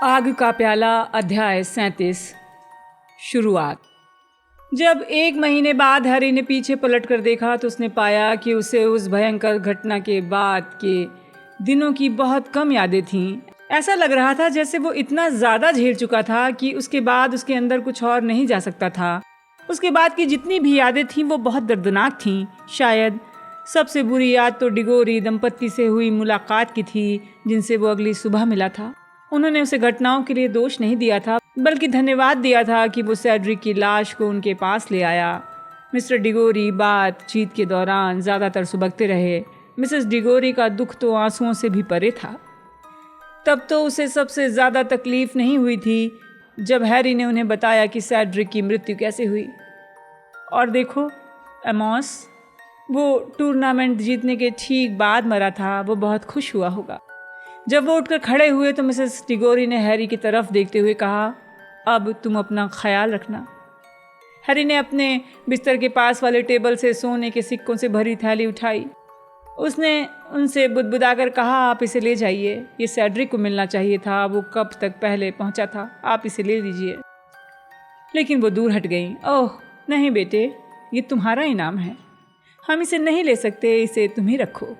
आग का प्याला अध्याय 37 शुरुआत। जब 1 महीने बाद हैरी ने पीछे पलटकर देखा तो उसने पाया कि उसे उस भयंकर घटना के बाद के दिनों की बहुत कम यादें थीं। ऐसा लग रहा था जैसे वो इतना ज़्यादा झेल चुका था कि उसके बाद उसके अंदर कुछ और नहीं जा सकता था। उसके बाद की जितनी भी यादें थीं वो बहुत दर्दनाक थीं। शायद सबसे बुरी याद तो डिगोरी दंपत्ति से हुई मुलाकात की थी, जिनसे वो अगली सुबह मिला था। उन्होंने उसे घटनाओं के लिए दोष नहीं दिया था, बल्कि धन्यवाद दिया था कि वो सेड्रिक की लाश को उनके पास ले आया। मिस्टर डिगोरी बातचीत के दौरान ज़्यादातर सुबकते रहे। मिसेस डिगोरी का दुख तो आंसुओं से भी परे था। तब तो उसे सबसे ज़्यादा तकलीफ नहीं हुई थी जब हैरी ने उन्हें बताया कि सेड्रिक की मृत्यु कैसे हुई। और देखो, एमॉस वो टूर्नामेंट जीतने के ठीक बाद मरा था। वो बहुत खुश हुआ होगा। जब वो उठकर खड़े हुए तो मिसेस डिगोरी ने हैरी की तरफ देखते हुए कहा, अब तुम अपना ख्याल रखना। हैरी ने अपने बिस्तर के पास वाले टेबल से सोने के सिक्कों से भरी थैली उठाई। उसने उनसे बुदबुदाकर कहा, आप इसे ले जाइए, ये सेड्रिक को मिलना चाहिए था। वो कब तक पहले पहुंचा था, आप इसे ले लीजिए। लेकिन वो दूर हट गई। ओह नहीं बेटे, ये तुम्हारा इनाम है, हम इसे नहीं ले सकते, इसे तुम ही रखो।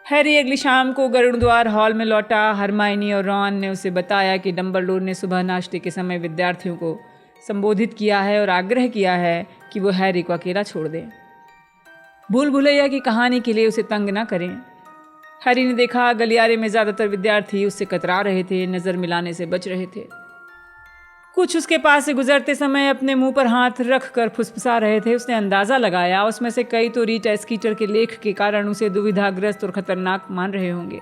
हैरी अगली शाम को गरुड़द्वार हॉल में लौटा। हरमाइनी और रॉन ने उसे बताया कि डंबलडोर ने सुबह नाश्ते के समय विद्यार्थियों को संबोधित किया है और आग्रह किया है कि वो हैरी को अकेला छोड़ दें। भूल भुलैया की कहानी के लिए उसे तंग न करें। हैरी ने देखा गलियारे में ज़्यादातर विद्यार्थी उससे कतरा रहे थे, नज़र मिलाने से बच रहे थे। कुछ उसके पास से गुजरते समय अपने मुंह पर हाथ रख कर फुसफुसा रहे थे। उसने अंदाज़ा लगाया उसमें से कई तो रीटा स्कीटर के लेख के कारण उसे दुविधाग्रस्त और ख़तरनाक मान रहे होंगे।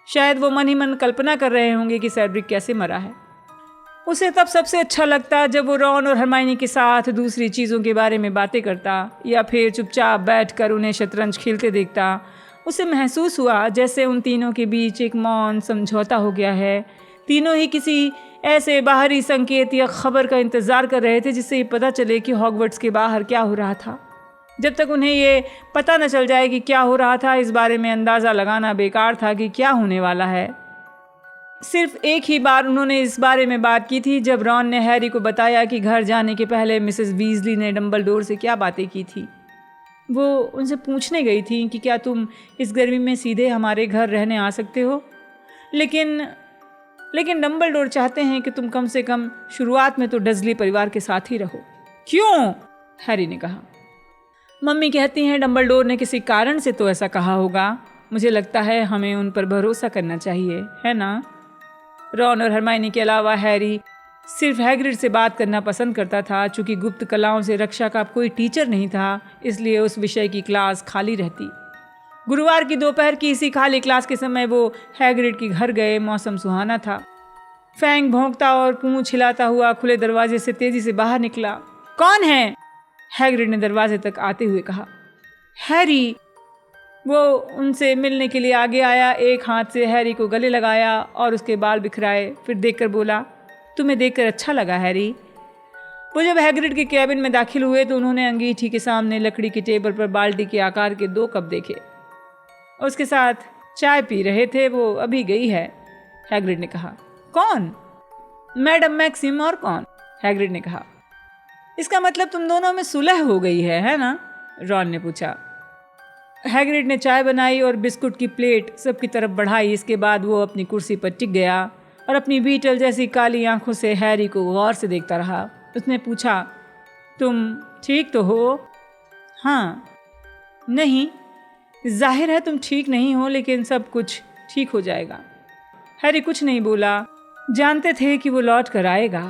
शायद वो मन ही मन कल्पना कर रहे होंगे कि सेड्रिक कैसे मरा है। उसे तब सबसे अच्छा लगता जब वो रॉन और हरमाइनी के साथ दूसरी चीज़ों के बारे में बातें करता या फिर चुपचाप बैठकर उन्हें शतरंज खेलते देखता। उसे महसूस हुआ जैसे उन तीनों के बीच एक मौन समझौता हो गया है। तीनों ही किसी ऐसे बाहरी संकेत या खबर का इंतज़ार कर रहे थे जिससे ये पता चले कि हॉगवर्ट्स के बाहर क्या हो रहा था। जब तक उन्हें ये पता न चल जाए कि क्या हो रहा था, इस बारे में अंदाज़ा लगाना बेकार था कि क्या होने वाला है। सिर्फ एक ही बार उन्होंने इस बारे में बात की थी, जब रॉन ने हैरी को बताया कि घर जाने के पहले मिसेस वीजली ने डंबलडोर से क्या बातें की थी। वो उनसे पूछने गई थी कि क्या तुम इस गर्मी में सीधे हमारे घर रहने आ सकते हो, लेकिन डंबलडोर चाहते हैं कि तुम कम से कम शुरुआत में तो डजली परिवार के साथ ही रहो। क्यों? हैरी ने कहा। मम्मी कहती हैं डंबलडोर ने किसी कारण से तो ऐसा कहा होगा। मुझे लगता है हमें उन पर भरोसा करना चाहिए, है ना? रॉन और हरमाइनी के अलावा हैरी सिर्फ हैग्रिड से बात करना पसंद करता था। चूँकि गुप्त कलाओं से रक्षा का कोई टीचर नहीं था, इसलिए उस विषय की क्लास खाली रहती। गुरुवार की दोपहर की इसी खाली क्लास के समय वो हैग्रिड के घर गए। मौसम सुहाना था। फैंग भौंकता और पूंछ हिलाता हुआ खुले दरवाजे से तेजी से बाहर निकला। कौन है? हैग्रिड ने दरवाजे तक आते हुए कहा। हैरी। वो उनसे मिलने के लिए आगे आया, एक हाथ से हैरी को गले लगाया और उसके बाल बिखराए, फिर देखकर बोला, तुम्हें देखकर अच्छा लगा हैरी। वो जब हैग्रिड के कैबिन में दाखिल हुए तो उन्होंने अंगीठी के सामने लकड़ी की टेबल पर बाल्टी के आकार के 2 कप देखे। उसके साथ चाय पी रहे थे। वो अभी गई है, हैग्रिड ने कहा। कौन? Madam Maxime. और कौन? हैग्रिड ने कहा। इसका मतलब तुम दोनों में सुलह हो गई है ना? रॉन ने पूछा। हैग्रिड ने चाय बनाई और बिस्कुट की प्लेट सबकी तरफ बढ़ाई। इसके बाद वो अपनी कुर्सी पर टिक गया और अपनी बीटल जैसी काली आंखों से हैरी को गौर से देखता रहा। उसने पूछा, तुम ठीक तो हो? हाँ। नहीं, जाहिर है तुम ठीक नहीं हो, लेकिन सब कुछ ठीक हो जाएगा। हैरी कुछ नहीं बोला। जानते थे कि वो लौट कर आएगा।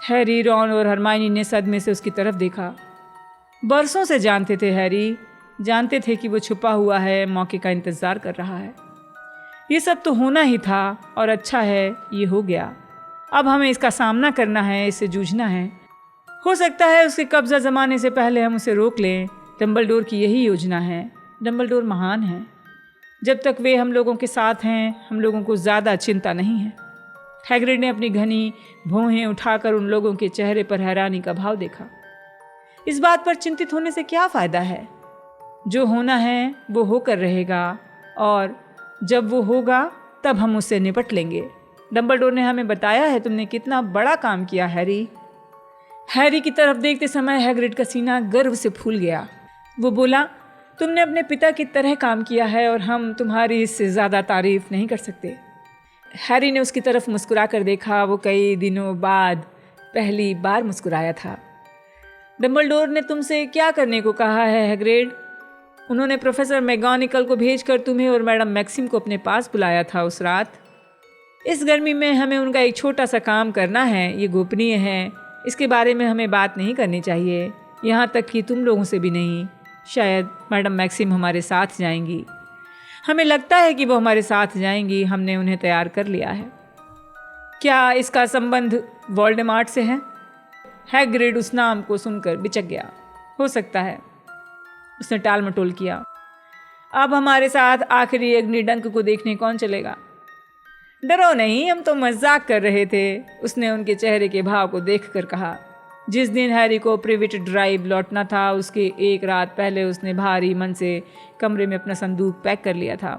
हैरी, रॉन और हरमाइनी ने सदमे से उसकी तरफ देखा। बरसों से जानते थे हैरी, जानते थे कि वो छुपा हुआ है, मौके का इंतज़ार कर रहा है। ये सब तो होना ही था और अच्छा है ये हो गया। अब हमें इसका सामना करना है, इससे जूझना है। हो सकता है उसके कब्जा जमाने से पहले हम उसे रोक लें। डंबलडोर की यही योजना है। डंबलडोर महान है। जब तक वे हम लोगों के साथ हैं, हम लोगों को ज़्यादा चिंता नहीं है। हैग्रिड ने अपनी घनी भौहें उठाकर उन लोगों के चेहरे पर हैरानी का भाव देखा। इस बात पर चिंतित होने से क्या फ़ायदा है? जो होना है वो होकर रहेगा और जब वो होगा तब हम उससे निपट लेंगे। डम्बलडोर ने हमें बताया है तुमने कितना बड़ा काम किया हैरी। हैरी की तरफ देखते समय हैग्रिड का सीना गर्व से फूल गया। वो बोला, तुमने अपने पिता की तरह काम किया है और हम तुम्हारी इससे ज़्यादा तारीफ नहीं कर सकते। हैरी ने उसकी तरफ मुस्कुरा कर देखा। वो कई दिनों बाद पहली बार मुस्कुराया था। डम्बलडोर ने तुमसे क्या करने को कहा है हैग्रिड? उन्होंने प्रोफेसर मैगोनिकल को भेजकर तुम्हें और मैडम मैक्सिम को अपने पास बुलाया था उस रात। इस गर्मी में हमें उनका एक छोटा सा काम करना है, ये गोपनीय है, इसके बारे में हमें बात नहीं करनी चाहिए, यहाँ तक कि तुम लोगों से भी नहीं। शायद मैडम मैक्सिम हमारे साथ जाएंगी। हमें लगता है कि वो हमारे साथ जाएंगी, हमने उन्हें तैयार कर लिया है। क्या इसका संबंध वोल्डेमॉर्ट से है? हैग्रिड उस नाम को सुनकर बिचक गया। हो सकता है, उसने टाल मटोल किया। अब हमारे साथ आखिरी अग्निडंक को देखने कौन चलेगा? डरो नहीं, हम तो मजाक कर रहे थे, उसने उनके चेहरे के भाव को देखकर कहा। जिस दिन हैरी को प्रिविट ड्राइव लौटना था उसके एक रात पहले उसने भारी मन से कमरे में अपना संदूक पैक कर लिया था।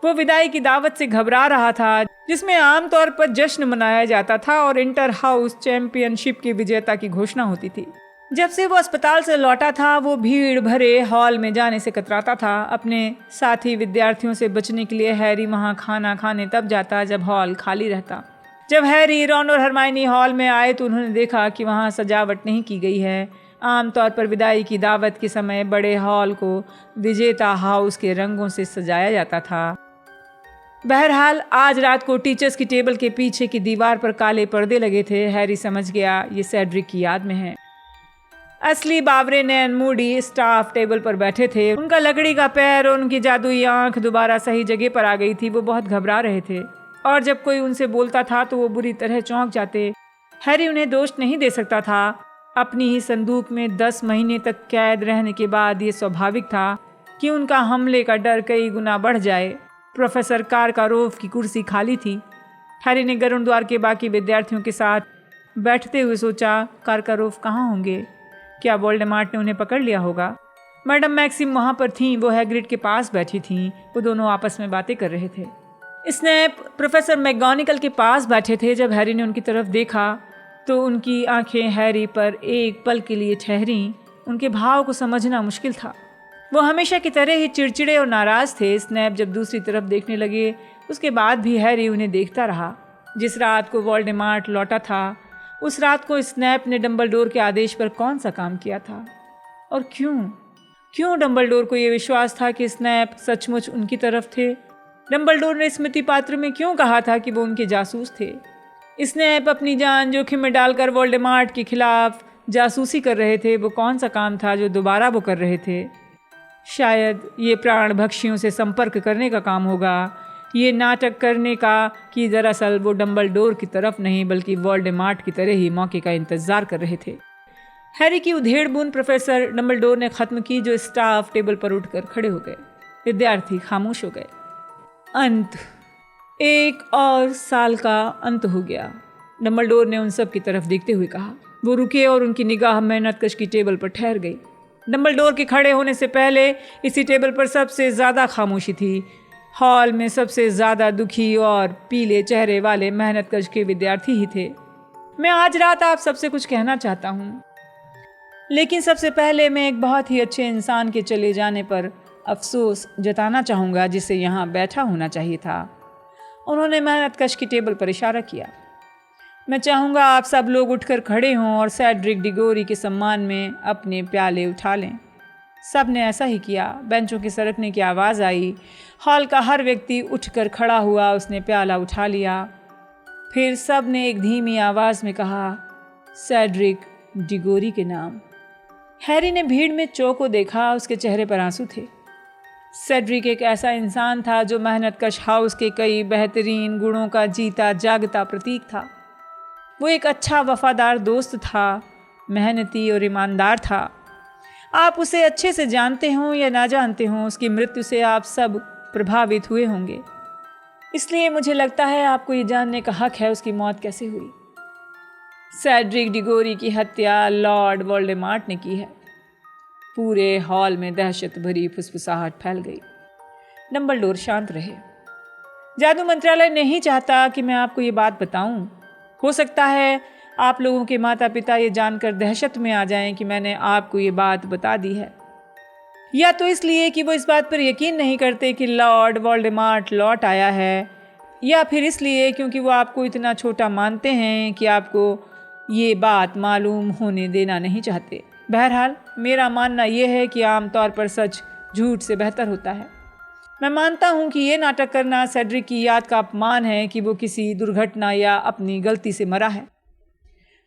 वो विदाई की दावत से घबरा रहा था जिसमें आमतौर पर जश्न मनाया जाता था और इंटर हाउस चैंपियनशिप की विजेता की घोषणा होती थी। जब से वो अस्पताल से लौटा था वो भीड़ भरे हॉल में जाने से कतराता था। अपने साथी विद्यार्थियों से बचने के लिए हैरी वहाँ खाना खाने तब जाता जब हॉल खाली रहता। जब हैरी, रॉन और हरमाइनी हॉल में आए तो उन्होंने देखा कि वहाँ सजावट नहीं की गई है। आमतौर पर विदाई की दावत के समय बड़े हॉल को विजेता हाउस के रंगों से सजाया जाता था। बहरहाल आज रात को टीचर्स की टेबल के पीछे की दीवार पर काले पर्दे लगे थे। हैरी समझ गया ये सेड्रिक की याद में है। असली बावरे ने मूडी स्टाफ टेबल पर बैठे थे। उनका लकड़ी का पैर और उनकी जादुई आंख दोबारा सही जगह पर आ गई थी। वो बहुत घबरा रहे थे और जब कोई उनसे बोलता था तो वो बुरी तरह चौंक जाते। हैरी उन्हें दोष नहीं दे सकता था। अपनी ही संदूक में 10 महीने तक कैद रहने के बाद ये स्वाभाविक था कि उनका हमले का डर कई गुना बढ़ जाए। प्रोफेसर कारकारोव की कुर्सी खाली थी। हैरी ने गरुड़ द्वार के बाकी विद्यार्थियों के साथ बैठते हुए सोचा, कारकारोव कहाँ होंगे? क्या वोल्डेमॉर्ट ने उन्हें पकड़ लिया होगा? मैडम मैक्सिम वहाँ पर थीं। वो हैग्रिड के पास बैठी थीं। वो दोनों आपस में बातें कर रहे थे। स्नैप प्रोफेसर मैगोनिकल के पास बैठे थे। जब हैरी ने उनकी तरफ देखा तो उनकी आंखें हैरी पर एक पल के लिए ठहरीं। उनके भाव को समझना मुश्किल था। वो हमेशा की तरह ही चिड़चिड़े और नाराज थे। स्नैप जब दूसरी तरफ देखने लगे उसके बाद भी हैरी उन्हें देखता रहा। जिस रात को वोल्डेमॉर्ट लौटा था उस रात को स्नैप ने डम्बलडोर के आदेश पर कौन सा काम किया था और क्यों डम्बलडोर को ये विश्वास था कि स्नैप सचमुच उनकी तरफ थे? डम्बलडोर ने स्मृति पात्र में क्यों कहा था कि वो उनके जासूस थे? स्नैप अपनी जान जोखिम में डालकर वोल्डेमॉर्ट के खिलाफ जासूसी कर रहे थे। वो कौन सा काम था जो दोबारा वो कर रहे थे? शायद ये प्राण भक्षियों से संपर्क करने का काम होगा, ये नाटक करने का कि दरअसल वो डम्बलडोर की तरफ नहीं बल्कि वोल्डेमॉर्ट की तरह ही मौके का इंतजार कर रहे थे। हैरी की उधेड़-बुन प्रोफेसर डम्बलडोर ने ख़त्म की जो स्टाफ टेबल पर उठकर खड़े हो गए। विद्यार्थी खामोश हो गए। अंत, 1 और साल का अंत हो गया। डम्बलडोर ने उन सब की तरफ देखते हुए कहा। वो रुके और उनकी निगाह मेहनतकश की टेबल पर ठहर गई। डम्बलडोर के खड़े होने से पहले इसी टेबल पर सबसे ज़्यादा खामोशी थी। हॉल में सबसे ज़्यादा दुखी और पीले चेहरे वाले मेहनतकश के विद्यार्थी ही थे। मैं आज रात आप सबसे कुछ कहना चाहता हूँ, लेकिन सबसे पहले मैं एक बहुत ही अच्छे इंसान के चले जाने पर अफसोस जताना चाहूँगा जिसे यहाँ बैठा होना चाहिए था। उन्होंने मेहनतकश की टेबल पर इशारा किया। मैं चाहूँगा आप सब लोग उठकर खड़े हों और सेड्रिक डिगोरी के सम्मान में अपने प्याले उठा लें। सब ने ऐसा ही किया। बेंचों के सरकने की आवाज़ आई। हॉल का हर व्यक्ति उठकर खड़ा हुआ। उसने प्याला उठा लिया। फिर सब ने एक धीमी आवाज़ में कहा, सेड्रिक डिगोरी के नाम। हैरी ने भीड़ में चो को देखा। उसके चेहरे पर आंसू थे। सेड्रिक एक ऐसा इंसान था जो मेहनतकश हाउस के कई बेहतरीन गुणों का जीता जागता प्रतीक था। वो एक अच्छा वफादार दोस्त था, मेहनती और ईमानदार था। आप उसे अच्छे से जानते हों या ना जानते हों, उसकी मृत्यु से आप सब प्रभावित हुए होंगे। इसलिए मुझे लगता है आपको ये जानने का हक है उसकी मौत कैसे हुई। सेड्रिक डिगोरी की हत्या लॉर्ड वोल्डेमॉर्ट ने की है। पूरे हॉल में दहशत भरी फुसफुसाहट फैल गई। डम्बलडोर शांत रहे। जादू मंत्रालय नहीं चाहता कि मैं आपको ये बात बताऊं। हो सकता है आप लोगों के माता पिता ये जानकर दहशत में आ जाएं कि मैंने आपको ये बात बता दी है, या तो इसलिए कि वो इस बात पर यकीन नहीं करते कि लॉर्ड वोल्डेमॉर्ट लौट आया है, या फिर इसलिए क्योंकि वो आपको इतना छोटा मानते हैं कि आपको ये बात मालूम होने देना नहीं चाहते। बहरहाल मेरा मानना यह है कि आमतौर पर सच झूठ से बेहतर होता है। मैं मानता हूँ कि ये नाटक करना सेड्रिक की याद का अपमान है कि वो किसी दुर्घटना या अपनी गलती से मरा है।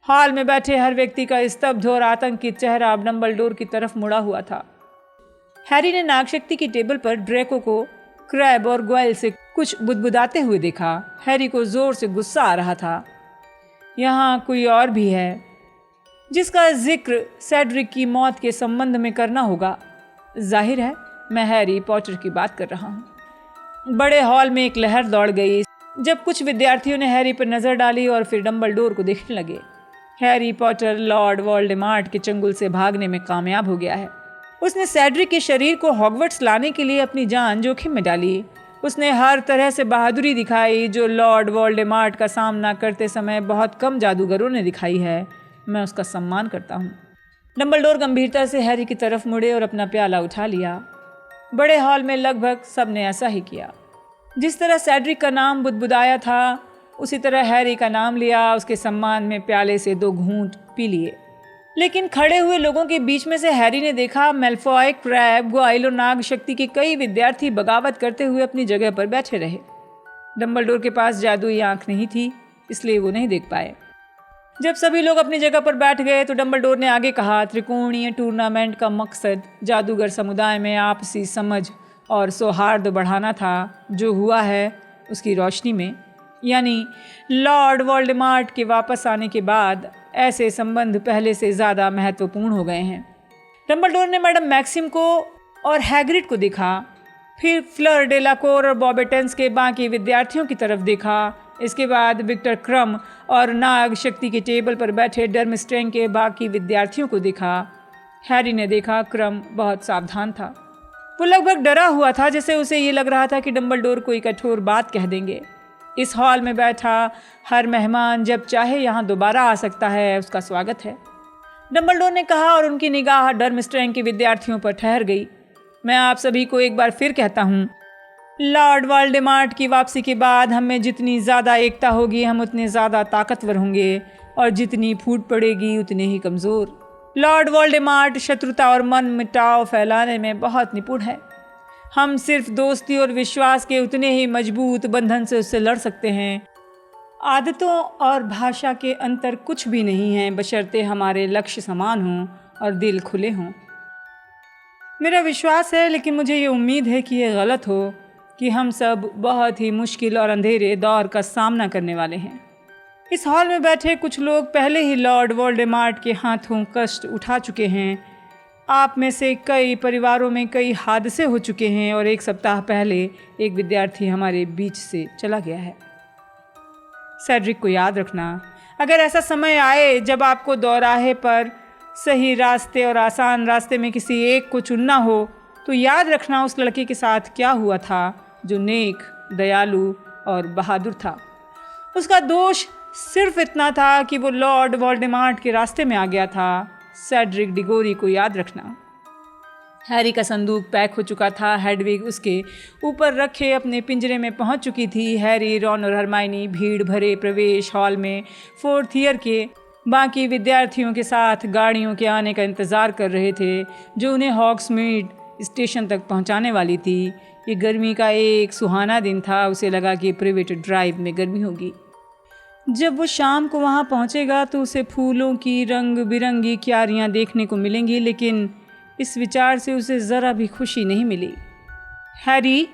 हॉल में बैठे हर व्यक्ति का स्तब्ध और आतंकित चेहरा अब डंबलडोर की तरफ मुड़ा हुआ था। हैरी ने नागशक्ति की टेबल पर ड्रैको को क्रैब और ग्वाइल से कुछ बुदबुदाते हुए देखा। हैरी को जोर से गुस्सा आ रहा था। यहाँ कोई और भी है जिसका जिक्र सेड्रिक की मौत के संबंध में करना होगा। जाहिर है मैं हैरी पॉटर की बात कर रहा हूँ। बड़े हॉल में एक लहर दौड़ गई जब कुछ विद्यार्थियों ने हैरी पर नजर डाली और फिर डंबलडोर को देखने लगे। हैरी पॉटर लॉर्ड वोल्डेमॉर्ट के चंगुल से भागने में कामयाब हो गया है। उसने सेड्रिक के शरीर को हॉगवर्ट्स लाने के लिए अपनी जान जोखिम में डाली। उसने हर तरह से बहादुरी दिखाई जो लॉर्ड वोल्डेमॉर्ट का सामना करते समय बहुत कम जादूगरों ने दिखाई है। मैं उसका सम्मान करता हूँ। डंबलडोर गंभीरता से हैरी की तरफ मुड़े और अपना प्याला उठा लिया। बड़े हॉल में लगभग सब ने ऐसा ही किया। जिस तरह सेड्रिक का नाम बुदबुदाया था उसी तरह हैरी का नाम लिया। उसके सम्मान में प्याले से 2 घूंट पी लिए। लेकिन खड़े हुए लोगों के बीच में से हैरी ने देखा मेल्फॉय, क्रैब, ग्वाइल और नाग शक्ति के कई विद्यार्थी बगावत करते हुए अपनी जगह पर बैठे रहे। डंबलडोर के पास जादुई आंख नहीं थी, इसलिए वो नहीं देख पाए। जब सभी लोग अपनी जगह पर बैठ गए तो डंबलडोर ने आगे कहा, त्रिकोणीय टूर्नामेंट का मकसद जादूगर समुदाय में आपसी समझ और सौहार्द बढ़ाना था। जो हुआ है उसकी रोशनी में, यानी लॉर्ड वोल्डेमॉर्ट के वापस आने के बाद ऐसे संबंध पहले से ज़्यादा महत्वपूर्ण हो गए हैं। डंबलडोर ने मैडम मैक्सिम को और हैग्रिड को देखा, फिर फ्लर डेलाकोर और बॉबेटन्स के बाकी विद्यार्थियों की तरफ देखा। इसके बाद विक्टर क्रम और नाग शक्ति के टेबल पर बैठे डर्मस्ट्रेंग के बाकी विद्यार्थियों को देखा। हैरी ने देखा क्रम बहुत सावधान था। वो लगभग डरा हुआ था, जैसे उसे ये लग रहा था कि डंबलडोर कोई कठोर बात कह देंगे। इस हॉल में बैठा हर मेहमान जब चाहे यहाँ दोबारा आ सकता है, उसका स्वागत है, डंबलडोर ने कहा और उनकी निगाह डर्मस्ट्रेंग के विद्यार्थियों पर ठहर गई। मैं आप सभी को एक बार फिर कहता हूँ, लॉर्ड वोल्डेमॉर्ट की वापसी के बाद हम में जितनी ज़्यादा एकता होगी हम उतने ज़्यादा ताकतवर होंगे, और जितनी फूट पड़ेगी उतने ही कमज़ोर। लॉर्ड वोल्डेमॉर्ट शत्रुता और मन मिटाव फैलाने में बहुत निपुण है। हम सिर्फ दोस्ती और विश्वास के उतने ही मजबूत बंधन से उससे लड़ सकते हैं। आदतों और भाषा के अंतर कुछ भी नहीं हैं, बशर्ते हमारे लक्ष्य समान हों और दिल खुले हों। मेरा विश्वास है, लेकिन मुझे ये उम्मीद है कि ये गलत हो, कि हम सब बहुत ही मुश्किल और अंधेरे दौर का सामना करने वाले हैं। इस हॉल में बैठे कुछ लोग पहले ही लॉर्ड वोल्डेमॉर्ट के हाथों कष्ट उठा चुके हैं। आप में से कई परिवारों में कई हादसे हो चुके हैं और 1 सप्ताह पहले एक विद्यार्थी हमारे बीच से चला गया है। सेड्रिक को याद रखना, अगर ऐसा समय आए जब आपको दोराहे पर सही रास्ते और आसान रास्ते में किसी एक को चुनना हो, तो याद रखना उस लड़के के साथ क्या हुआ था जो नेक, दयालु और बहादुर था। उसका दोष सिर्फ इतना था कि वो लॉर्ड वोल्डेमॉर्ट के रास्ते में आ गया था। सेड्रिक डिगोरी को याद रखना। हैरी का संदूक पैक हो चुका था। हेडविग उसके ऊपर रखे अपने पिंजरे में पहुंच चुकी थी। हैरी, रॉन और हरमाइनी भीड़ भरे प्रवेश हॉल में 4th ईयर के बाकी विद्यार्थियों के साथ गाड़ियों के आने का इंतज़ार कर रहे थे जो उन्हें हॉग्समीड स्टेशन तक पहुंचाने वाली थी। ये गर्मी का एक सुहाना दिन था। उसे लगा कि प्राइवेट ड्राइव में गर्मी होगी। जब वो शाम को वहाँ पहुँचेगा तो उसे फूलों की रंग बिरंगी क्यारियाँ देखने को मिलेंगी, लेकिन इस विचार से उसे ज़रा भी खुशी नहीं मिली। हैरी,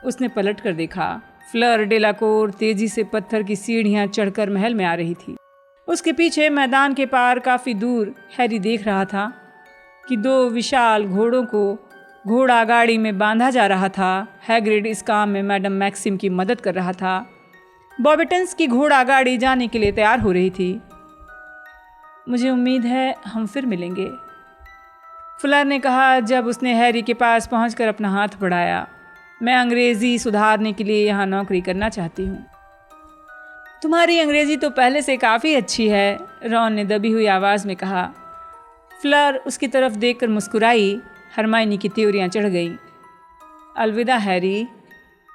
उसने पलट कर देखा। फ्लर डेलाकोर तेज़ी से पत्थर की सीढ़ियाँ चढ़कर महल में आ रही थी। उसके पीछे मैदान के पार काफ़ी दूर हैरी देख रहा था कि 2 विशाल घोड़ों को घोड़ा गाड़ी में बांधा जा रहा था। हैग्रिड इस काम में मैडम मैक्सिम की मदद कर रहा था। बॉबेटन्स की घोड़ा गाड़ी जाने के लिए तैयार हो रही थी। मुझे उम्मीद है हम फिर मिलेंगे, फ्लर ने कहा जब उसने हैरी के पास पहुंचकर अपना हाथ बढ़ाया। मैं अंग्रेज़ी सुधारने के लिए यहाँ नौकरी करना चाहती हूँ। तुम्हारी अंग्रेज़ी तो पहले से काफ़ी अच्छी है, रॉन ने दबी हुई आवाज़ में कहा। फ्लर उसकी तरफ देखकर मुस्कुराई। हरमाइनी की त्योरियाँ चढ़ गईं। अलविदा हैरी,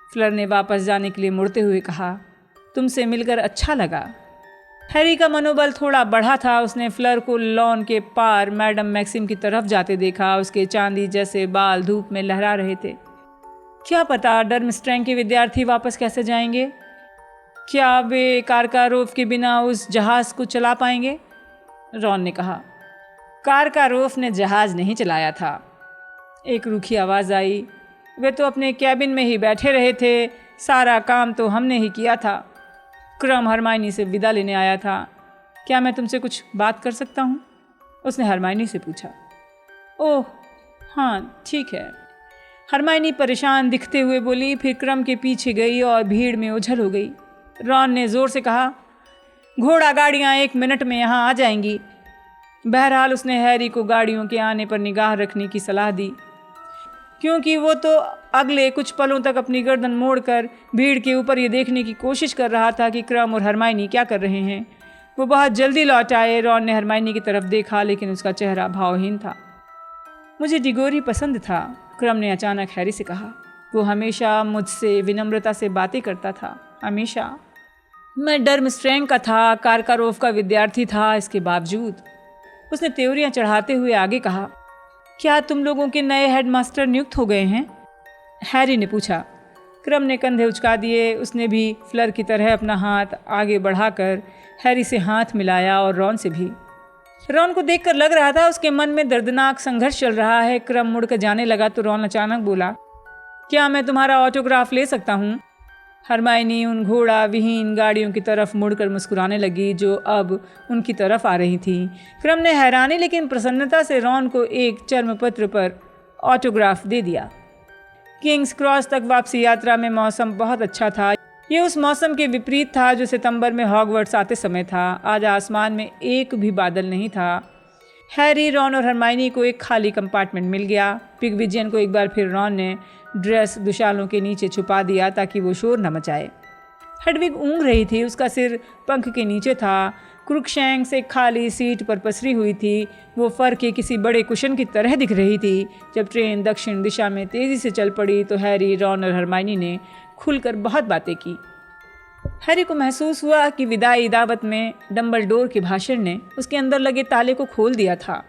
फ्लर ने वापस जाने के लिए मुड़ते हुए कहा। तुमसे मिलकर अच्छा लगा। हैरी का मनोबल थोड़ा बढ़ा था। उसने फ्लर को लॉन के पार मैडम मैक्सिम की तरफ जाते देखा। उसके चांदी जैसे बाल धूप में लहरा रहे थे। क्या पता डर्मस्ट्रैंग के विद्यार्थी वापस कैसे जाएंगे? क्या वे कारकारोफ के बिना उस जहाज़ को चला पाएंगे? रॉन ने कहा। कारकारोफ ने जहाज़ नहीं चलाया था। एक रूखी आवाज़ आई। वे तो अपने कैबिन में ही बैठे रहे थे। सारा काम तो हमने ही किया था। क्रम हरमाइनी से विदा लेने आया था। क्या मैं तुमसे कुछ बात कर सकता हूँ? उसने हरमाइनी से पूछा। ओह हाँ ठीक है, हरमाइनी परेशान दिखते हुए बोली। फिर क्रम के पीछे गई और भीड़ में उछल हो गई। रॉन ने ज़ोर से कहा, घोड़ा गाड़ियाँ 1 मिनट में यहाँ आ जाएंगी। बहरहाल उसने हैरी को गाड़ियों के आने पर निगाह रखने की सलाह दी, क्योंकि वो तो अगले कुछ पलों तक अपनी गर्दन मोड़कर भीड़ के ऊपर ये देखने की कोशिश कर रहा था कि क्रम और हरमाइनी क्या कर रहे हैं। वो बहुत जल्दी लौट आए। रॉन ने हरमाइनी की तरफ देखा, लेकिन उसका चेहरा भावहीन था। मुझे डिगोरी पसंद था, क्रम ने अचानक हैरी से कहा। वो हमेशा मुझसे विनम्रता से बातें करता था, हमेशा। मैं डर्मस्ट्रैंग का था, कारकारोफ का विद्यार्थी था। इसके बावजूद उसने त्योरियां चढ़ाते हुए आगे कहा, क्या तुम लोगों के नए हेडमास्टर नियुक्त हो गए हैं? हैरी ने पूछा। क्रम ने कंधे उचका दिए। उसने भी फ्लर की तरह अपना हाथ आगे बढ़ाकर हैरी से हाथ मिलाया और रॉन से भी। रॉन को देखकर लग रहा था उसके मन में दर्दनाक संघर्ष चल रहा है। क्रम मुड़कर जाने लगा तो रॉन अचानक बोला, क्या मैं तुम्हारा ऑटोग्राफ ले सकता हूँ? हरमाइनी उन घोड़ा विहीन गाड़ियों की तरफ मुड़कर मुस्कुराने लगी जो अब उनकी तरफ आ रही थी। क्रम ने हैरानी लेकिन प्रसन्नता से रॉन को एक चर्मपत्र पर ऑटोग्राफ दे दिया। किंग्स क्रॉस तक वापसी यात्रा में मौसम बहुत अच्छा था। ये उस मौसम के विपरीत था जो सितंबर में हॉगवर्ट्स आते समय था। आज आसमान में एक भी बादल नहीं था। हैरी, रॉन और हरमाइनी को एक खाली कंपार्टमेंट मिल गया। पिगविजियन को एक बार फिर रॉन ने ड्रेस दुशालों के नीचे छुपा दिया ताकि वो शोर न मचाए। हेडविग ऊँघ रही थी। उसका सिर पंख के नीचे था। क्रुकशैंक्स एक खाली सीट पर पसरी हुई थी। वो फर के किसी बड़े कुशन की तरह दिख रही थी। जब ट्रेन दक्षिण दिशा में तेज़ी से चल पड़ी तो हैरी, रॉन और हरमाइनी ने खुलकर बहुत बातें की। हैरी को महसूस हुआ कि विदाई दावत में डंबलडोर के भाषण ने उसके अंदर लगे ताले को खोल दिया था।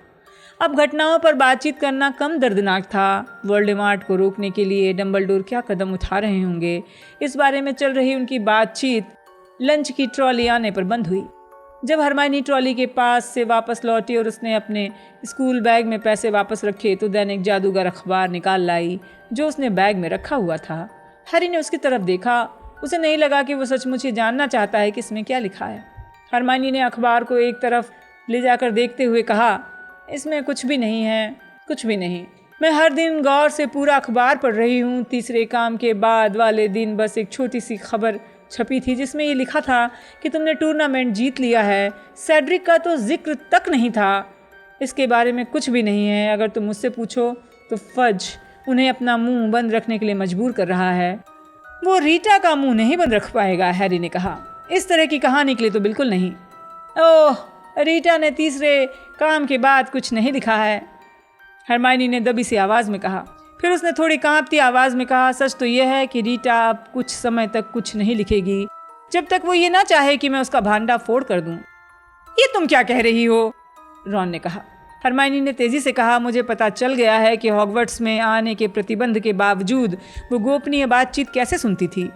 अब घटनाओं पर बातचीत करना कम दर्दनाक था। वोल्डेमॉर्ट को रोकने के लिए डंबलडोर क्या कदम उठा रहे होंगे, इस बारे में चल रही उनकी बातचीत लंच की ट्रॉली आने पर बंद हुई। जब हरमाइनी ट्रॉली के पास से वापस लौटी और उसने अपने स्कूल बैग में पैसे वापस रखे तो दैनिक जादूगर अखबार निकाल लाई जो उसने बैग में रखा हुआ था। हैरी ने उसकी तरफ देखा। उसे नहीं लगा कि वो सचमुच ही जानना चाहता है कि इसमें क्या लिखा है। हरमाइनी ने अखबार को एक तरफ ले जाकर देखते हुए कहा, इसमें कुछ भी नहीं है, कुछ भी नहीं। मैं हर दिन गौर से पूरा अखबार पढ़ रही हूँ। तीसरे काम के बाद वाले दिन बस एक छोटी सी खबर छपी थी जिसमें ये लिखा था कि तुमने टूर्नामेंट जीत लिया है। सेड्रिक का तो जिक्र तक नहीं था। इसके बारे में कुछ भी नहीं है। अगर तुम मुझसे पूछो तो फज उन्हें अपना मुंह बंद रखने के लिए मजबूर कर रहा है। वो रीटा का मुंह नहीं बंद रख पाएगा, हैरी ने कहा। इस तरह की कहानी के लिए तो बिल्कुल नहीं। ओह, रीटा ने तीसरे काम के बाद कुछ नहीं लिखा है, हरमाइनी ने दबी सी आवाज़ में कहा। फिर उसने थोड़ी कांपती आवाज़ में कहा, सच तो यह है कि रीटा अब कुछ समय तक कुछ नहीं लिखेगी जब तक वो ये ना चाहे कि मैं उसका भांडा फोड़ कर दूं। ये तुम क्या कह रही हो? रॉन ने कहा। हरमाइनी ने तेज़ी से कहा, मुझे पता चल गया है कि हॉगवर्ट्स में आने के प्रतिबंध के बावजूद वो गोपनीय बातचीत कैसे सुनती थी।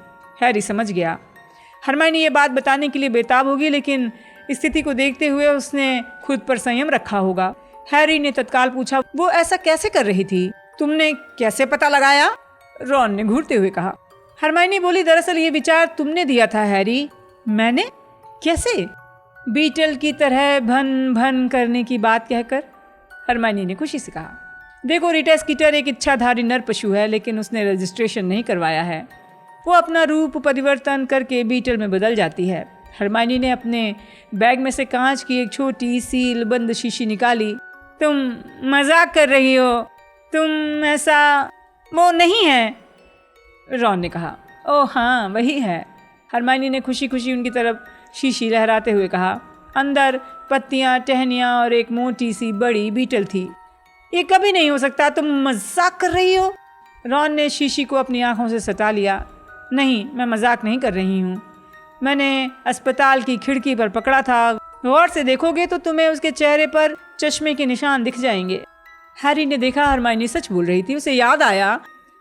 हैरी समझ गया हरमाइनी ये बात बताने के लिए बेताब होगी, लेकिन स्थिति को देखते हुए उसने खुद पर संयम रखा होगा। हैरी ने तत्काल पूछा, वो ऐसा कैसे कर रही थी? तुमने कैसे पता लगाया? रॉन ने घूरते हुए कहा। हरमाइनी बोली, दरअसल ये विचार तुमने दिया था हैरी। मैंने? कैसे? बीटल की तरह भन भन करने की बात कहकर, हरमाइनी ने खुशी से कहा। देखो, रीटा स्कीटर एक इच्छाधारी नर पशु है, लेकिन उसने रजिस्ट्रेशन नहीं करवाया है। वो अपना रूप परिवर्तन करके बीटल में बदल जाती है। हरमाइनी ने अपने बैग में से कांच की एक छोटी सील बंद शीशी निकाली। तुम मजाक कर रही हो? तुम ऐसा वो नहीं है। रॉन ने कहा। ओह हाँ, वही है। हरमाइनी ने खुशी खुशी उनकी तरफ शीशी लहराते हुए कहा। अंदर पत्तियां, टहनियां और एक मोटी सी बड़ी बीटल थी। ये कभी नहीं हो सकता, तुम मजाक कर रही हो? रॉन ने शीशी को अपनी आंखों से सटा लिया। नहीं, मैं मजाक नहीं कर रही हूँ। मैंने अस्पताल की खिड़की पर पकड़ा था। गौर से देखोगे तो तुम्हें उसके चेहरे पर चश्मे के निशान दिख जाएंगे। हैरी ने देखा हरमाइनी सच बोल रही थी। उसे याद आया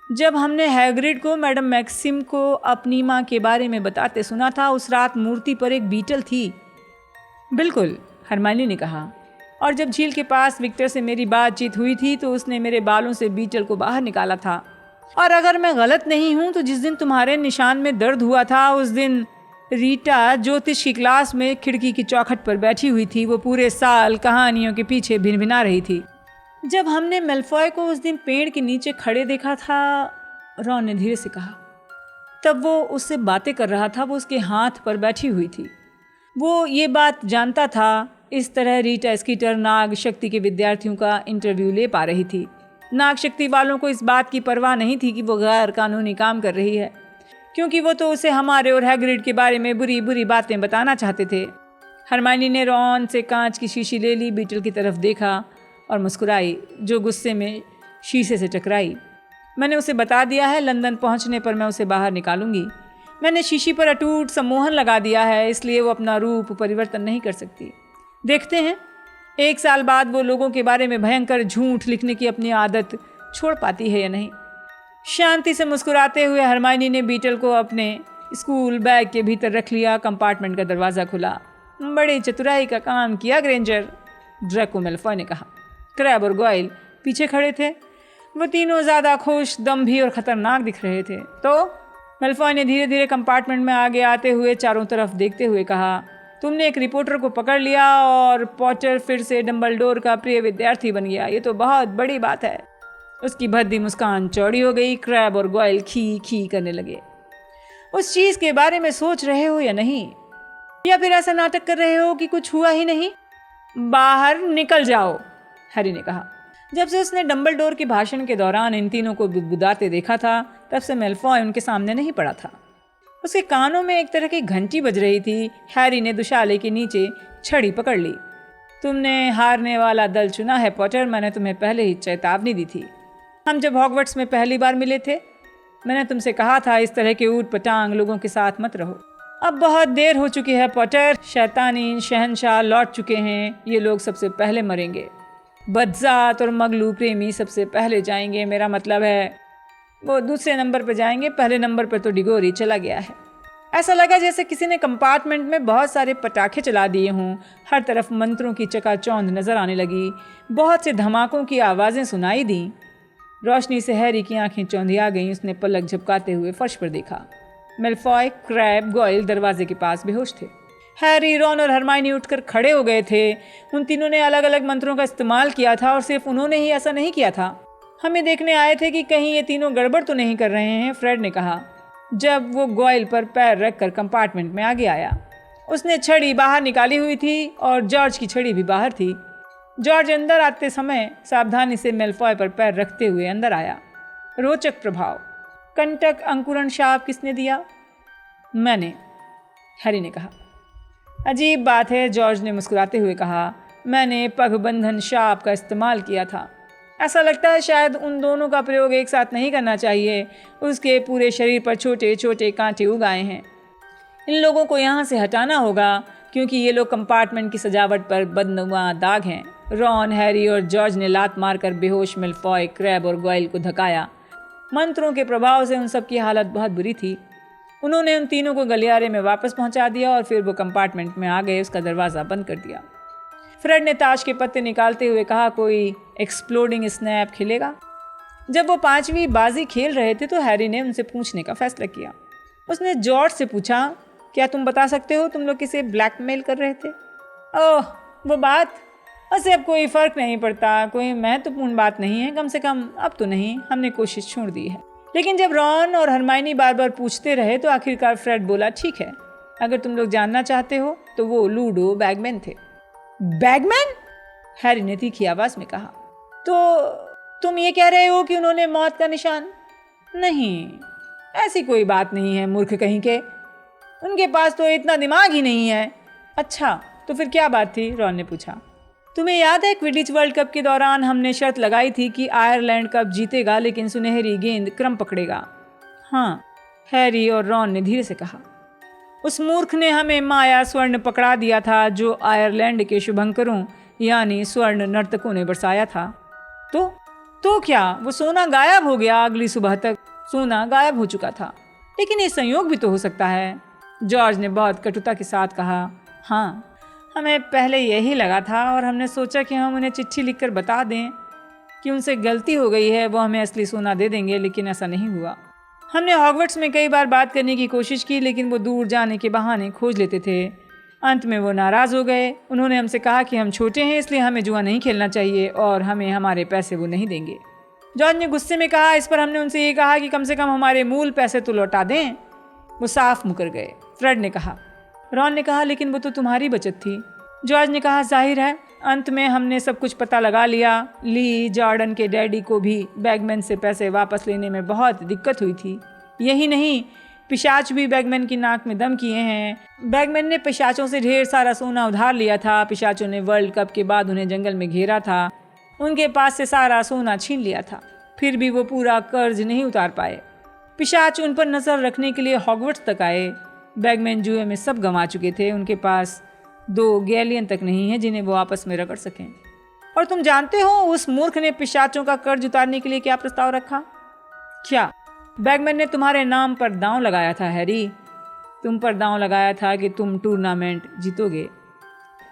जब हमने हैग्रिड को मैडम मैक्सिम को अपनी माँ के बारे में बताते सुना था, उस रात मूर्ति पर एक बीटल थी। बिल्कुल, हरमाइनी ने कहा। और जब झील के पास विक्टर से मेरी बातचीत हुई थी तो उसने मेरे बालों से बीटल को बाहर निकाला था। और अगर मैं गलत नहीं हूं तो जिस दिन तुम्हारे निशान में दर्द हुआ था उस दिन रीटा ज्योतिष की क्लास में खिड़की की चौखट पर बैठी हुई थी। वो पूरे साल कहानियों के पीछे भिनभिना रही थी। जब हमने मेलफॉय को उस दिन पेड़ के नीचे खड़े देखा था, रॉन ने धीरे से कहा, तब वो उससे बातें कर रहा था। वो उसके हाथ पर बैठी हुई थी। वो ये बात जानता था। इस तरह रीटा स्कीटर नाग शक्ति के विद्यार्थियों का इंटरव्यू ले पा रही थी। नाग शक्ति वालों को इस बात की परवाह नहीं थी कि वो गैर कानूनी काम कर रही है, क्योंकि वो तो उसे हमारे और हैग्रिड के बारे में बुरी बुरी बातें बताना चाहते थे। हरमाइनी ने रॉन से कांच की शीशी ले ली, बीटल की तरफ देखा और मुस्कुराई, जो गुस्से में शीशे से टकराई। मैंने उसे बता दिया है, लंदन पहुंचने पर मैं उसे बाहर निकालूंगी। मैंने शीशी पर अटूट सम्मोहन लगा दिया है, इसलिए वो अपना रूप परिवर्तन नहीं कर सकती। देखते हैं 1 साल बाद वो लोगों के बारे में भयंकर झूठ लिखने की अपनी आदत छोड़ पाती है या नहीं। शांति से मुस्कुराते हुए हरमाइनी ने बीटल को अपने स्कूल बैग के भीतर रख लिया। कंपार्टमेंट का दरवाज़ा खुला। बड़ी चतुराई का काम किया ग्रेंजर, ड्रैको मेलफॉय ने कहा। क्रैब और गॉयल पीछे खड़े थे। वो तीनों ज़्यादा खुश, दम्भी और ख़तरनाक दिख रहे थे। तो मेलफॉय ने धीरे धीरे कंपार्टमेंट में आगे आते हुए चारों तरफ देखते हुए कहा, तुमने एक रिपोर्टर को पकड़ लिया और पॉटर फिर से डम्बलडोर का प्रिय विद्यार्थी बन गया। ये तो बहुत बड़ी बात है। उसकी भद्दी मुस्कान चौड़ी हो गई। क्रैब और गॉयल खी खी करने लगे। उस चीज़ के बारे में सोच रहे हो या नहीं, या फिर ऐसा नाटक कर रहे हो कि कुछ हुआ ही नहीं? बाहर निकल जाओ, हैरी ने कहा। जब से उसने डम्बलडोर के भाषण के दौरान इन तीनों को बुदबुदाते देखा था, तब से मेलफॉय उनके सामने नहीं पड़ा था। उसके कानों में एक तरह की घंटी बज रही थी। हैरी ने दुशाले के नीचे छड़ी पकड़ ली। तुमने हारने वाला दल चुना है पॉटर, मैंने तुम्हें पहले ही चेतावनी दी थी। हम जब हॉगवर्ट्स में पहली बार मिले थे, मैंने तुमसे कहा था इस तरह के ऊट पटांग लोगों के साथ मत रहो। अब बहुत देर हो चुकी है पॉटर। शैतानी शहंशाह लौट चुके हैं। ये लोग सबसे पहले मरेंगे। बदजात और मगलू प्रेमी सबसे पहले जाएंगे। मेरा मतलब है वो दूसरे नंबर पर जाएंगे। पहले नंबर पर तो डिगोरी चला गया है। ऐसा लगा जैसे किसी ने कंपार्टमेंट में बहुत सारे पटाखे चला दिए हों। हर तरफ मंत्रों की चकाचौंध नजर आने लगी। बहुत से धमाकों की आवाज़ें सुनाई दी। रोशनी से हैरी की आंखें चौंधिया गईं। उसने पलक झपकाते हुए फर्श पर देखा। मेलफॉय, क्रैब, गॉयल दरवाजे के पास बेहोश थे। हैरी, रॉन और हरमाइनी उठकर खड़े हो गए थे। उन तीनों ने अलग अलग मंत्रों का इस्तेमाल किया था और सिर्फ उन्होंने ही ऐसा नहीं किया था। हमें देखने आए थे कि कहीं ये तीनों गड़बड़ तो नहीं कर रहे हैं, फ्रेड ने कहा जब वो गॉयल पर पैर रखकर कंपार्टमेंट में आगे आया। उसने छड़ी बाहर निकाली हुई थी और जॉर्ज की छड़ी भी बाहर थी। जॉर्ज अंदर आते समय सावधानी से मेलफॉय पर पैर रखते हुए अंदर आया। रोचक प्रभाव। कंटक अंकुरण शाप किसने दिया? मैंने, हैरी ने कहा। अजीब बात है, जॉर्ज ने मुस्कुराते हुए कहा। मैंने पगबंधन शाप का इस्तेमाल किया था। ऐसा लगता है शायद उन दोनों का प्रयोग एक साथ नहीं करना चाहिए। उसके पूरे शरीर पर छोटे छोटे कांटे उगाए हैं। इन लोगों को यहाँ से हटाना होगा, क्योंकि ये लोग कंपार्टमेंट की सजावट पर बदनुमा दाग हैं। रॉन, हैरी और जॉर्ज ने लात मारकर बेहोश मेलफॉय, क्रैब और गॉयल को धकाया। मंत्रों के प्रभाव से उन सब की हालत बहुत बुरी थी। उन्होंने उन तीनों को गलियारे में वापस पहुंचा दिया और फिर वो कंपार्टमेंट में आ गए। उसका दरवाज़ा बंद कर दिया। फ्रेड ने ताश के पत्ते निकालते हुए कहा, कोई एक्सप्लोडिंग स्नैप खेलेगा? जब वो 5वीं बाजी खेल रहे थे तो हैरी ने उनसे पूछने का फैसला किया। उसने जॉर्ज से पूछा, क्या तुम बता सकते हो तुम लोग किसे ब्लैकमेल कर रहे थे? ओह, वो बात, उससे अब कोई फ़र्क नहीं पड़ता। कोई महत्वपूर्ण बात नहीं है, कम से कम अब तो नहीं। हमने कोशिश छोड़ दी है। लेकिन जब रॉन और हरमाइनी बार बार पूछते रहे तो आखिरकार फ्रेड बोला, ठीक है, अगर तुम लोग जानना चाहते हो तो वो लूडो बैगमैन थे। बैगमैन? हैरी ने तीखी आवाज में कहा। तो तुम ये कह रहे हो कि उन्होंने मौत का निशान? नहीं, ऐसी कोई बात नहीं है, मूर्ख कहीं के, उनके पास तो इतना दिमाग ही नहीं है। अच्छा, तो फिर क्या बात थी? रॉन ने पूछा। तुम्हें याद है क्विडिच वर्ल्ड कप के दौरान हमने शर्त लगाई थी कि आयरलैंड कप जीतेगा लेकिन सुनहरी गेंद क्रम पकड़ेगा? हाँ, हैरी और रॉन ने धीरे से कहा। उस मूर्ख ने हमें माया स्वर्ण पकड़ा दिया था जो आयरलैंड के शुभंकरों यानी स्वर्ण नर्तकों ने बरसाया था। तो क्या वो सोना गायब हो गया? अगली सुबह तक सोना गायब हो चुका था। लेकिन ये संयोग भी तो हो सकता है, जॉर्ज ने बहुत कटुता के साथ कहा। हाँ, हमें पहले यही लगा था और हमने सोचा कि हम उन्हें चिट्ठी लिखकर बता दें कि उनसे गलती हो गई है, वो हमें असली सोना दे देंगे, लेकिन ऐसा नहीं हुआ। हमने हॉगवर्ट्स में कई बार बात करने की कोशिश की लेकिन वो दूर जाने के बहाने खोज लेते थे। अंत में वो नाराज़ हो गए। उन्होंने हमसे कहा कि हम छोटे हैं इसलिए हमें जुआ नहीं खेलना चाहिए और हमें हमारे पैसे वो नहीं देंगे। जॉर्ज ने गुस्से में कहा। इस पर हमने उनसे ये कहा कि कम से कम हमारे मूल पैसे तो लौटा दें। वो साफ मुकर गए। फ्रेड ने कहा। रॉन ने कहा, लेकिन वो तो तुम्हारी बचत थी। जॉर्ज ने कहा, जाहिर है अंत में हमने सब कुछ पता लगा लिया। ली जॉर्डन के डैडी को भी बैगमैन से पैसे वापस लेने में बहुत दिक्कत हुई थी। यही नहीं, पिशाच भी बैगमैन की नाक में दम किए हैं। बैगमैन ने पिशाचों से ढेर सारा सोना उधार लिया था। पिशाचों ने वर्ल्ड कप के बाद उन्हें जंगल में घेरा था, उनके पास से सारा सोना छीन लिया था। फिर भी वो पूरा कर्ज नहीं उतार पाए। पिशाच उन पर नजर रखने के लिए हॉगवर्ट्स तक आए। बैगमैन जुए में सब गंवा चुके थे। उनके पास 2 गैलियन तक नहीं है जिन्हें वो आपस में रगड़ सकें। और तुम जानते हो उस मूर्ख ने पिशाचों का कर्ज उतारने के लिए क्या प्रस्ताव रखा? क्या? बैगमैन ने तुम्हारे नाम पर दांव लगाया था हैरी। तुम पर दांव लगाया था कि तुम टूर्नामेंट जीतोगे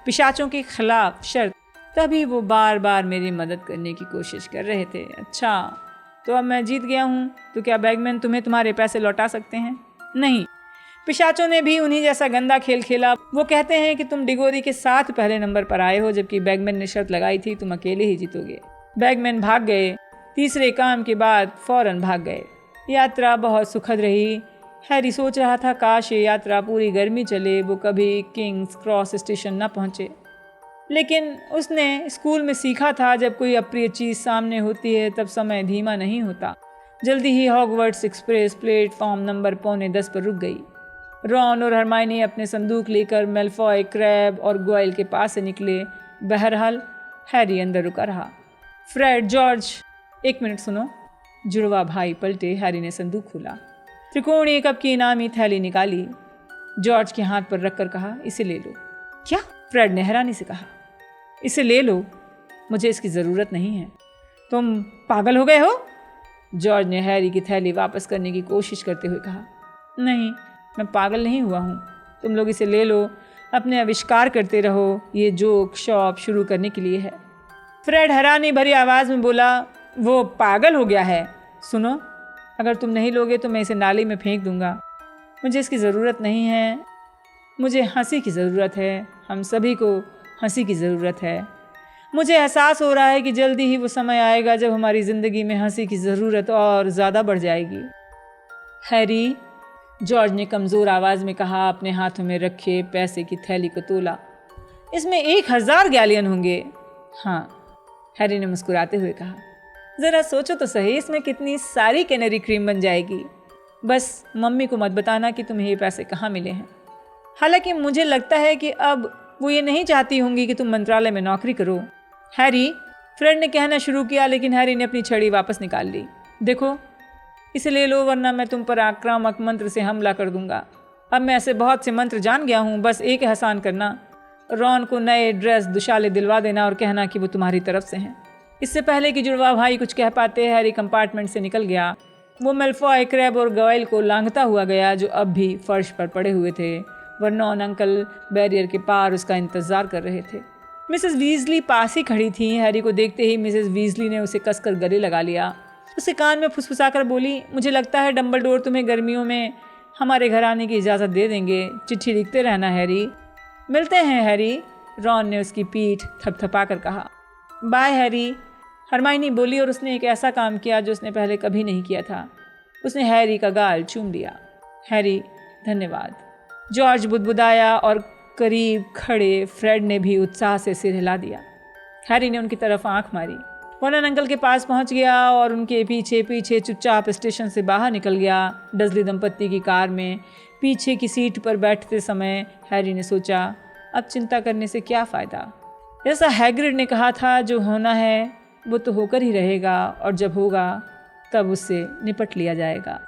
पिशाचों के खिलाफ शर्त। तभी वो बार बार मेरी मदद करने की कोशिश कर रहे थे। अच्छा, तो अब मैं जीत गया हूँ, तो क्या बैगमैन तुम्हें तुम्हारे पैसे लौटा सकते हैं? नहीं, पिशाचों ने भी उन्हीं जैसा गंदा खेल खेला। वो कहते हैं कि तुम डिगोरी के साथ पहले नंबर पर आए हो, जबकि बैगमैन ने शर्त लगाई थी तुम अकेले ही जीतोगे। बैगमैन भाग गए। तीसरे काम के बाद फौरन भाग गए। यात्रा बहुत सुखद रही। हैरी सोच रहा था काश ये यात्रा पूरी गर्मी चले, वो कभी किंग्स क्रॉस स्टेशन न पहुँचे। लेकिन उसने स्कूल में सीखा था, जब कोई अप्रिय चीज़ सामने होती है तब समय धीमा नहीं होता। जल्दी ही हॉगवर्ट्स एक्सप्रेस प्लेटफॉर्म नंबर 9:45 पर रुक गई। रॉन और हरमाइनी अपने संदूक लेकर मेलफॉय, क्रैब और गोयल के पास से निकले। बहरहाल हैरी अंदर रुका रहा। फ्रेड, जॉर्ज, 1 मिनट सुनो। जुड़वा भाई पलटे। हैरी ने संदूक खोला, त्रिकोणीय कप की इनामी थैली निकाली, जॉर्ज के हाथ पर रखकर कहा, इसे ले लो। क्या? फ्रेड ने हैरानी से कहा। इसे ले लो, मुझे इसकी ज़रूरत नहीं है। तुम पागल हो गए हो? जॉर्ज ने हैरी की थैली वापस करने की कोशिश करते हुए कहा। नहीं, मैं पागल नहीं हुआ हूँ। तुम लोग इसे ले लो, अपने आविष्कार करते रहो। ये जोक शॉप शुरू करने के लिए है। फ्रेड हैरानी भरी आवाज़ में बोला, वो पागल हो गया है। सुनो, अगर तुम नहीं लोगे तो मैं इसे नाली में फेंक दूंगा। मुझे इसकी ज़रूरत नहीं है। मुझे हंसी की ज़रूरत है। हम सभी को हंसी की ज़रूरत है। मुझे एहसास हो रहा है कि जल्दी ही वो समय आएगा जब हमारी ज़िंदगी में हंसी की ज़रूरत और ज़्यादा बढ़ जाएगी। हैरी, जॉर्ज ने कमज़ोर आवाज़ में कहा, अपने हाथों में रखे पैसे की थैली को तोला। इसमें 1000 गैलियन होंगे। हाँ, हैरी ने मुस्कुराते हुए कहा। ज़रा सोचो तो सही, इसमें कितनी सारी कैनरी क्रीम बन जाएगी। बस मम्मी को मत बताना कि तुम्हें ये पैसे कहाँ मिले हैं। हालांकि मुझे लगता है कि अब वो ये नहीं चाहती होंगी कि तुम मंत्रालय में नौकरी करो। हैरी, फ्रेड ने कहना शुरू किया, लेकिन हैरी ने अपनी छड़ी वापस निकाल ली। देखो, इसे ले लो वरना मैं तुम पर आक्रामक मंत्र से हमला कर दूंगा। अब मैं ऐसे बहुत से मंत्र जान गया हूँ। बस एक एहसान करना, रॉन को नए ड्रेस दुशाले दिलवा देना और कहना कि वो तुम्हारी तरफ से हैं। इससे पहले कि जुड़वा भाई कुछ कह पाते, हैरी कंपार्टमेंट से निकल गया। वो मेलफॉय, क्रैब और गोयल को लांघता हुआ गया, जो अब भी फर्श पर पड़े हुए थे। वर्नॉन अंकल बैरियर के पार उसका इंतजार कर रहे थे। मिसेस वीजली पास ही खड़ी थी। हैरी को देखते ही मिसेस वीजली ने उसे कसकर गले लगा लिया। उसके कान में फुसफुसाकर बोली, मुझे लगता है डम्बलडोर तुम्हें गर्मियों में हमारे घर आने की इजाज़त दे देंगे। चिट्ठी लिखते रहना हैरी। मिलते हैं हैरी, रॉन ने उसकी पीठ थपथपा कर कहा। बाय हैरी, हरमाइनी बोली और उसने एक ऐसा काम किया जो उसने पहले कभी नहीं किया था। उसने हैरी का गाल चूम लिया। हैरी, धन्यवाद। जॉर्ज बुदबुदाया और करीब खड़े फ्रेड ने भी उत्साह से सिर हिला दिया। हैरी ने उनकी तरफ आंख मारी। वर्नन अंकल के पास पहुंच गया और उनके पीछे पीछे चुपचाप स्टेशन से बाहर निकल गया। डजली दंपत्ति की कार में पीछे की सीट पर बैठते समय हैरी ने सोचा, अब चिंता करने से क्या फ़ायदा। जैसा हैग्रिड ने कहा था, जो होना है वो तो होकर ही रहेगा और जब होगा तब उससे निपट लिया जाएगा।